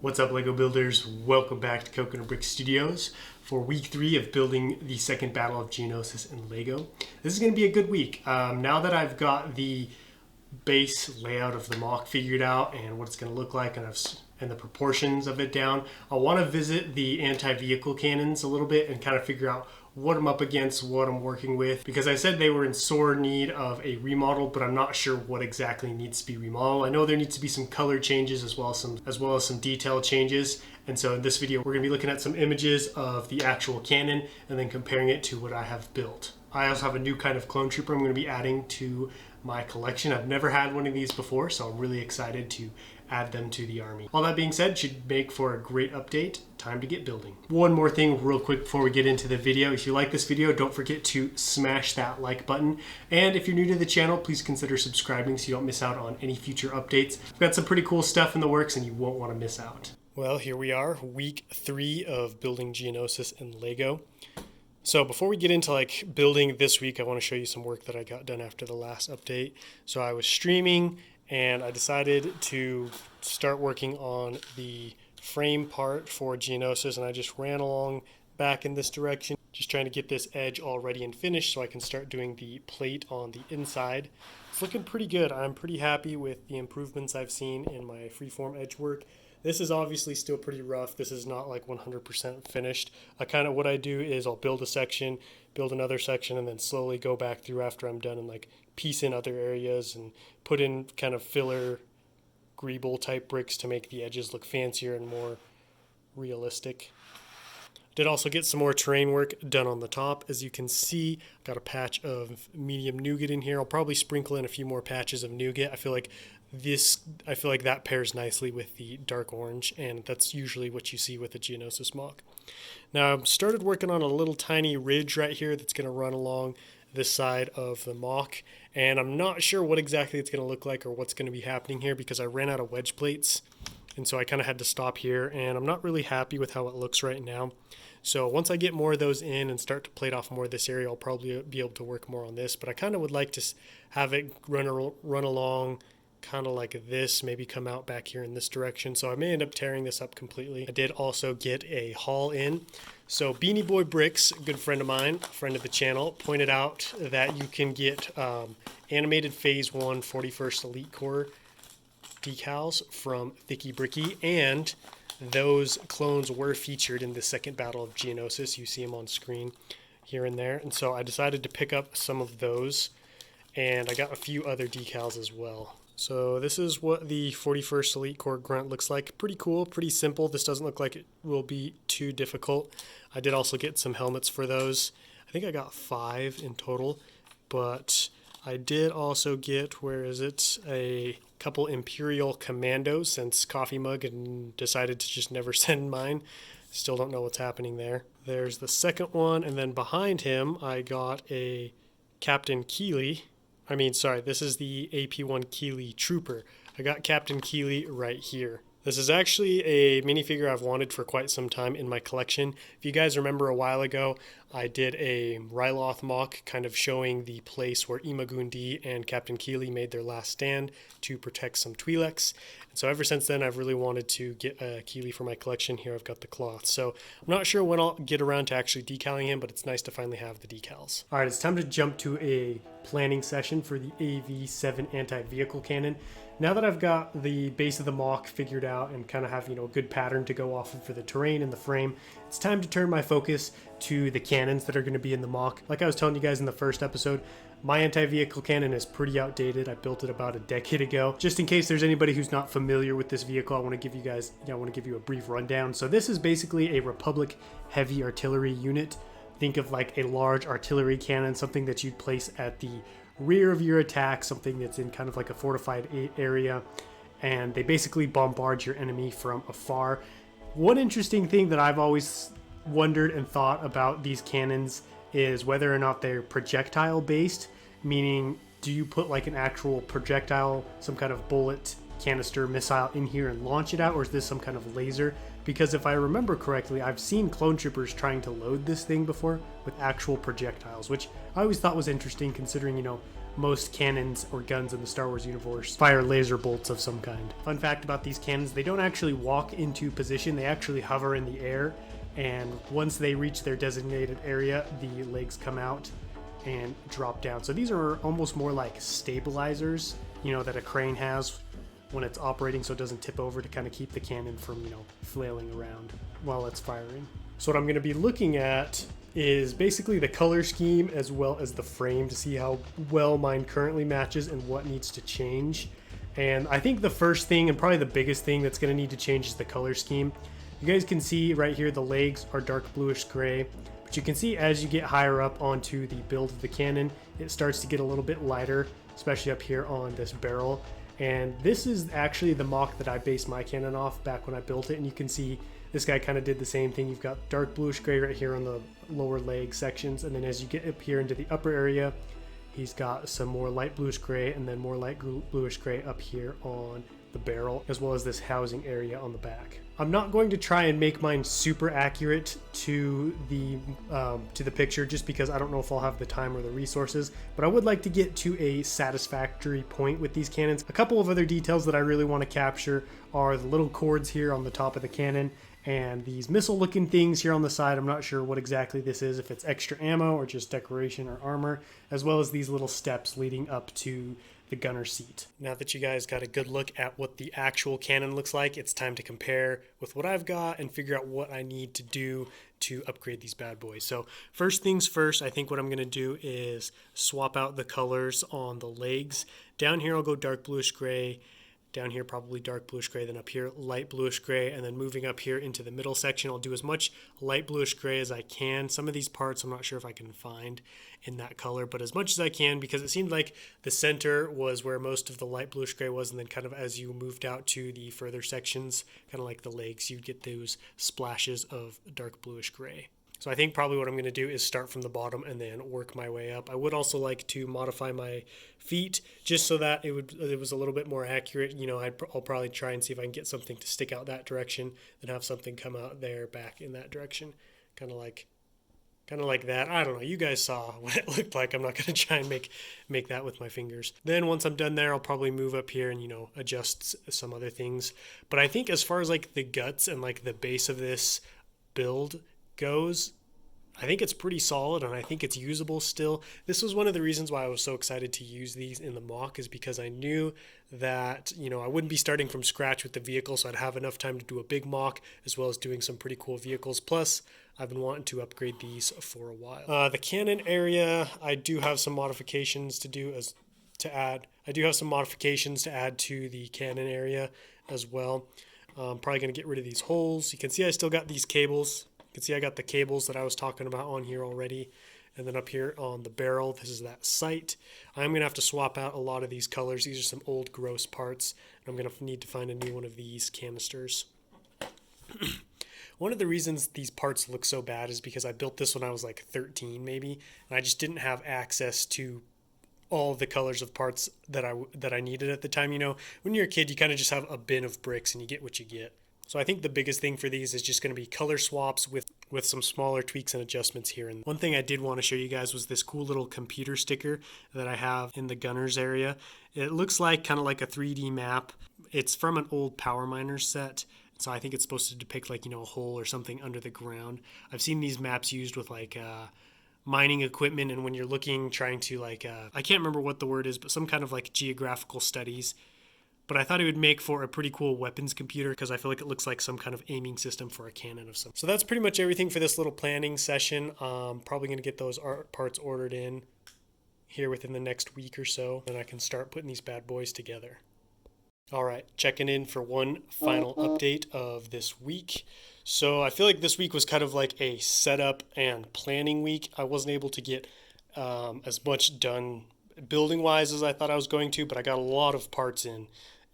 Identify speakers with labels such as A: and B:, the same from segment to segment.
A: What's up, Lego builders? Welcome back to Coconut Brick Studios for week 3 of building the second battle of Geonosis in Lego. This is going to be a good week. Now that I've got the base layout of the mock figured out and what it's going to look like and the proportions of it down, I want to visit the anti-vehicle cannons a little bit and kind of figure out what I'm up against, what I'm working with, because I said they were in sore need of a remodel, but I'm not sure what exactly needs to be remodeled. I know there needs to be some color changes as well as some detail changes. And so in this video, we're going to be looking at some images of the actual cannon and then comparing it to what I have built. I also have a new kind of clone trooper I'm going to be adding to my collection. I've never had one of these before, so I'm really excited to add them to the army. All that being said, should make for a great update. Time to get building. One more thing real quick before we get into the video. If you like this video, don't forget to smash that like button. And if you're new to the channel, please consider subscribing so you don't miss out on any future updates. I've got some pretty cool stuff in the works and you won't want to miss out. Well, here we are, week 3 of building Geonosis in Lego. So before we get into building this week, I want to show you some work that I got done after the last update. So I was streaming and I decided to start working on the frame part for Geonosis, and I just ran along back in this direction, just trying to get this edge all ready and finished so I can start doing the plate on the inside. It's looking pretty good. I'm pretty happy with the improvements I've seen in my freeform edge work. This is obviously still pretty rough. This is not 100% finished. What I do is I'll build a section, build another section, and then slowly go back through after I'm done and piece in other areas and put in kind of filler greeble type bricks to make the edges look fancier and more realistic. Did also get some more terrain work done on the top. As you can see, got a patch of medium nougat in here. I'll probably sprinkle in a few more patches of nougat. I feel like that pairs nicely with the dark orange, and that's usually what you see with a Geonosis mock. Now I've started working on a little tiny ridge right here that's going to run along this side of the mock, and I'm not sure what exactly it's going to look like or what's going to be happening here because I ran out of wedge plates, and so I kind of had to stop here, and I'm not really happy with how it looks right now. So once I get more of those in and start to plate off more of this area, I'll probably be able to work more on this, but I kind of would like to have it run along kind of like this, maybe come out back here in this direction. So I may end up tearing this up completely. I did also get a haul in. So Beanie Boy Bricks, a good friend of mine, friend of the channel, pointed out that you can get animated Phase 1 41st Elite Corps decals from Thicky Bricky, and those clones were featured in the second battle of Geonosis. You see them on screen here and there. And so I decided to pick up some of those, and I got a few other decals as well. So this is what the 41st Elite Corps grunt looks like. Pretty cool, pretty simple. This doesn't look like it will be too difficult. I did also get some helmets for those. I think I got 5 in total, but I did also get, a couple Imperial Commandos, since Coffee Mug had decided to just never send mine. Still don't know what's happening there. There's the second one, and then behind him I got a Captain Keely. This is the AP1 Keely Trooper. I got Captain Keely right here. This is actually a minifigure I've wanted for quite some time in my collection. If you guys remember a while ago, I did a Ryloth mock kind of showing the place where Imagundi and Captain Keely made their last stand to protect some Twi'leks. And so ever since then, I've really wanted to get a Keely for my collection. Here I've got the cloth. So I'm not sure when I'll get around to actually decaling him, but it's nice to finally have the decals. All right, it's time to jump to a planning session for the AV7 anti-vehicle cannon. Now that I've got the base of the mock figured out and kind of have, a good pattern to go off of for the terrain and the frame, it's time to turn my focus to the cannons that are going to be in the mock. Like I was telling you guys in the first episode, my anti-vehicle cannon is pretty outdated. I built it about a decade ago. Just in case there's anybody who's not familiar with this vehicle, I want to give you a brief rundown. So this is basically a Republic heavy artillery unit. Think of a large artillery cannon, something that you'd place at the rear of your attack, something that's in kind of a fortified area, and they basically bombard your enemy from afar. One interesting thing that I've always wondered and thought about these cannons is whether or not they're projectile based, meaning do you put an actual projectile, some kind of bullet, canister, missile in here and launch it out, or is this some kind of laser? Because if I remember correctly, I've seen clone troopers trying to load this thing before with actual projectiles, which I always thought was interesting considering, most cannons or guns in the Star Wars universe fire laser bolts of some kind. Fun fact about these cannons, they don't actually walk into position, they actually hover in the air, and once they reach their designated area, the legs come out and drop down. So these are almost more like stabilizers, you know, that a crane has when it's operating so it doesn't tip over, to kind of keep the cannon from, you know, flailing around while it's firing. So what I'm going to be looking at is basically the color scheme as well as the frame to see how well mine currently matches and what needs to change. And I think the first thing and probably the biggest thing that's going to need to change is the color scheme. You guys can see right here the legs are dark bluish gray, but you can see as you get higher up onto the build of the cannon, it starts to get a little bit lighter, especially up here on this barrel. And this is actually the mock that I based my cannon off back when I built it, and you can see this guy kind of did the same thing. You've got dark bluish gray right here on the lower leg sections, and then as you get up here into the upper area, he's got some more light bluish gray and then more light bluish gray up here on the barrel, as well as this housing area on the back. I'm not going to try and make mine super accurate to the picture, just because I don't know if I'll have the time or the resources, but I would like to get to a satisfactory point with these cannons. A couple of other details that I really want to capture are the little cords here on the top of the cannon and these missile looking things here on the side. I'm not sure what exactly this is, if it's extra ammo or just decoration or armor, as well as these little steps leading up to the gunner seat. Now that you guys got a good look at what the actual cannon looks like, it's time to compare with what I've got and figure out what I need to do to upgrade these bad boys. So first things first, I think what I'm going to do is swap out the colors on the legs. Down here I'll go dark bluish gray, down here probably dark bluish gray, then up here light bluish gray, and then moving up here into the middle section I'll do as much light bluish gray as I can. Some of these parts I'm not sure if I can find in that color, but as much as I can, because it seemed like the center was where most of the light bluish gray was, and then kind of as you moved out to the further sections, kind of like the legs, you'd get those splashes of dark bluish gray. So I think probably what I'm going to do is start from the bottom and then work my way up. I would also like to modify my feet just so that it was a little bit more accurate. You know, I'll probably try and see if I can get something to stick out that direction, then have something come out there back in that direction, kind of like that. I don't know. You guys saw what it looked like. I'm not going to try and make that with my fingers. Then once I'm done there, I'll probably move up here and, you know, adjust some other things. But I think as far as like the guts and like the base of this build goes, I think it's pretty solid and I think it's usable still. This was one of the reasons why I was so excited to use these in the mock, is because I knew that, you know, I wouldn't be starting from scratch with the vehicle, so I'd have enough time to do a big mock as well as doing some pretty cool vehicles. Plus, I've been wanting to upgrade these for a while. The cannon area, I do have some modifications to add to the cannon area as well. I'm probably going to get rid of these holes. You can see I still got these cables. You can see I got the cables that I was talking about on here already. And then up here on the barrel, this is that sight. I'm going to have to swap out a lot of these colors. These are some old gross parts. I'm going to need to find a new one of these canisters. One of the reasons these parts look so bad is because I built this when I was like 13 maybe, and I just didn't have access to all of the colors of parts that I needed at the time. You know, when you're a kid, you kind of just have a bin of bricks and you get what you get. So I think the biggest thing for these is just going to be color swaps with some smaller tweaks and adjustments here. And one thing I did want to show you guys was this cool little computer sticker that I have in the gunners area. It looks like kind of like a 3D map. It's from an old Power Miners set. So I think it's supposed to depict like, you know, a hole or something under the ground. I've seen these maps used with like mining equipment, and when you're trying to like, I can't remember what the word is, but some kind of like geographical studies. But I thought it would make for a pretty cool weapons computer because I feel like it looks like some kind of aiming system for a cannon of some. So that's pretty much everything for this little planning session. Probably going to get those parts ordered in here within the next week or so. Then I can start putting these bad boys together. All right, checking in for one final update of this week. So I feel like this week was kind of like a setup and planning week. I wasn't able to get as much done building-wise as I thought I was going to, but I got a lot of parts in.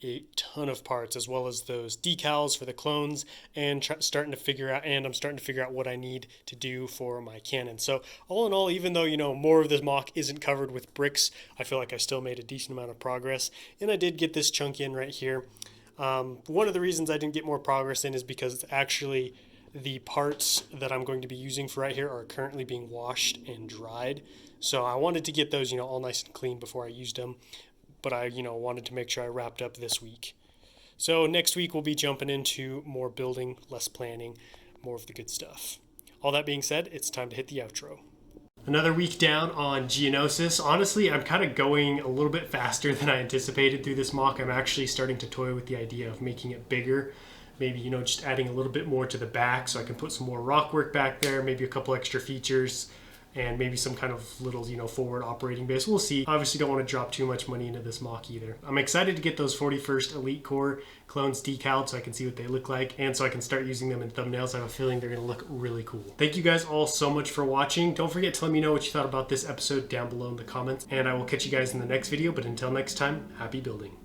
A: A ton of parts, as well as those decals for the clones, and I'm starting to figure out what I need to do for my cannon. So all in all, even though, you know, more of this mock isn't covered with bricks, I feel like I still made a decent amount of progress, and I did get this chunk in right here. One of the reasons I didn't get more progress in is because it's actually The parts that I'm going to be using for right here are currently being washed and dried. So I wanted to get those, all nice and clean before I used them. But I, wanted to make sure I wrapped up this week. So next week we'll be jumping into more building, less planning, more of the good stuff. All that being said, it's time to hit the outro. Another week down on Geonosis. Honestly, I'm kind of going a little bit faster than I anticipated through this mock. I'm actually starting to toy with the idea of making it bigger. Maybe, just adding a little bit more to the back so I can put some more rock work back there, maybe a couple extra features, and maybe some kind of little, forward operating base. We'll see. Obviously don't want to drop too much money into this mock either. I'm excited to get those 41st Elite Core clones decaled so I can see what they look like and so I can start using them in thumbnails. I have a feeling they're going to look really cool. Thank you guys all so much for watching. Don't forget to let me know what you thought about this episode down below in the comments, and I will catch you guys in the next video. But until next time, happy building.